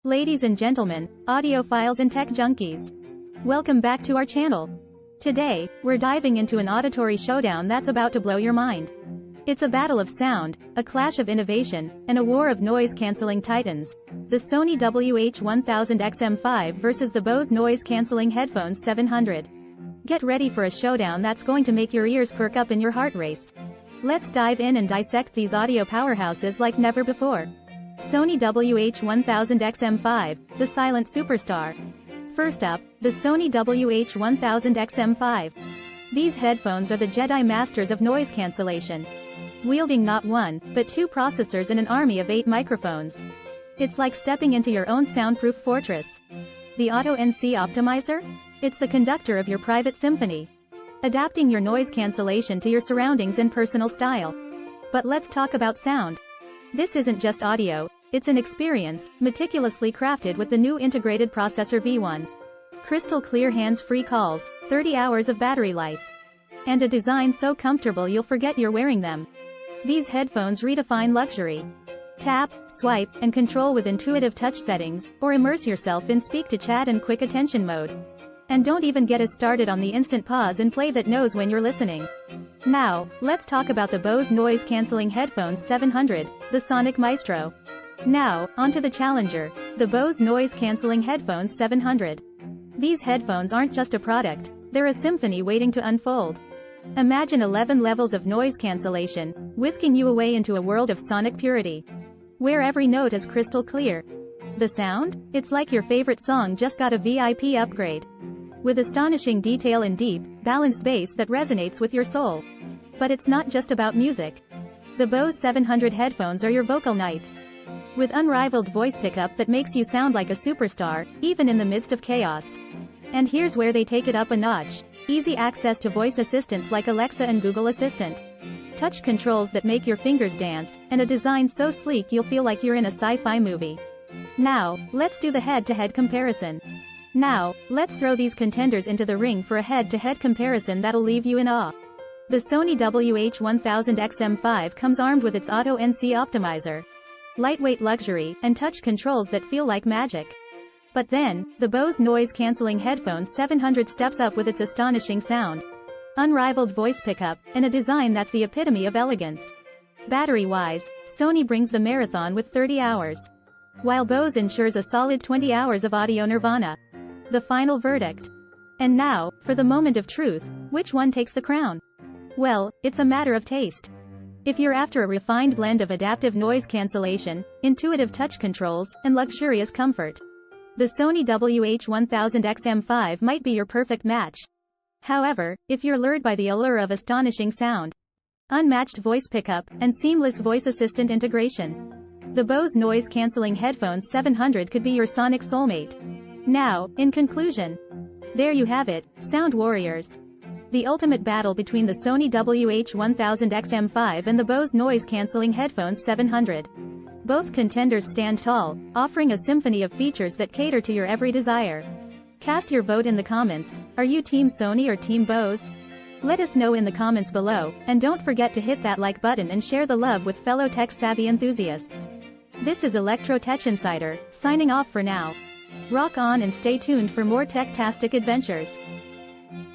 Ladies and gentlemen, audiophiles and tech junkies, welcome back to our channel. Today, we're diving into an auditory showdown that's about to blow your mind. It's a battle of sound, a clash of innovation, and a war of noise-canceling titans. The Sony WH1000XM5 versus the Bose Noise Cancelling Headphones 700. Get ready for a showdown that's going to make your ears perk up and your heart race. Let's dive in and dissect these audio powerhouses like never before. Sony WH1000XM5, the silent superstar. First up, the Sony WH1000XM5. These headphones are the Jedi masters of noise cancellation. Wielding not one, but two processors and an army of 8 microphones. It's like stepping into your own soundproof fortress. The Auto NC Optimizer? It's the conductor of your private symphony, adapting your noise cancellation to your surroundings in personal style. But let's talk about sound. This isn't just audio, it's an experience, meticulously crafted with the new integrated processor V1. Crystal clear hands-free calls, 30 hours of battery life, and a design so comfortable you'll forget you're wearing them. These headphones redefine luxury. Tap, swipe, and control with intuitive touch settings, or immerse yourself in speak-to-chat and quick attention mode. And don't even get us started on the instant pause and play that knows when you're listening. Now, let's talk about the Bose Noise Cancelling Headphones 700, the Sonic Maestro. Now, onto the challenger, the Bose Noise Cancelling Headphones 700. These headphones aren't just a product, they're a symphony waiting to unfold. Imagine 11 levels of noise cancellation, whisking you away into a world of sonic purity, where every note is crystal clear. The sound? It's like your favorite song just got a VIP upgrade, with astonishing detail and deep, balanced bass that resonates with your soul. But it's not just about music. The Bose 700 headphones are your vocal knights, with unrivaled voice pickup that makes you sound like a superstar, even in the midst of chaos. And here's where they take it up a notch. Easy access to voice assistants like Alexa and Google Assistant, touch controls that make your fingers dance, and a design so sleek you'll feel like you're in a sci-fi movie. Now, let's do the head-to-head comparison. Now, let's throw these contenders into the ring for a head-to-head comparison that'll leave you in awe. The Sony WH1000XM5 comes armed with its Auto NC Optimizer, lightweight luxury, and touch controls that feel like magic. But then, the Bose Noise Cancelling Headphones 700 steps up with its astonishing sound, unrivaled voice pickup, and a design that's the epitome of elegance. Battery-wise, Sony brings the marathon with 30 hours, while Bose ensures a solid 20 hours of audio nirvana. The final verdict. And now, for the moment of truth, which one takes the crown? Well, it's a matter of taste. If you're after a refined blend of adaptive noise cancellation, intuitive touch controls, and luxurious comfort, the Sony WH1000XM5 might be your perfect match. However, if you're lured by the allure of astonishing sound, unmatched voice pickup, and seamless voice assistant integration, the Bose Noise Cancelling Headphones 700 could be your sonic soulmate. Now, in conclusion, there you have it, sound warriors. The ultimate battle between the Sony WH1000XM5 and the Bose Noise Cancelling Headphones 700. Both contenders stand tall, offering a symphony of features that cater to your every desire. Cast your vote in the comments. Are you Team Sony or Team Bose? Let us know in the comments below, and don't forget to hit that like button and share the love with fellow tech-savvy enthusiasts. This is Electro Tech Insider, signing off for now. Rock on and stay tuned for more tech-tastic adventures.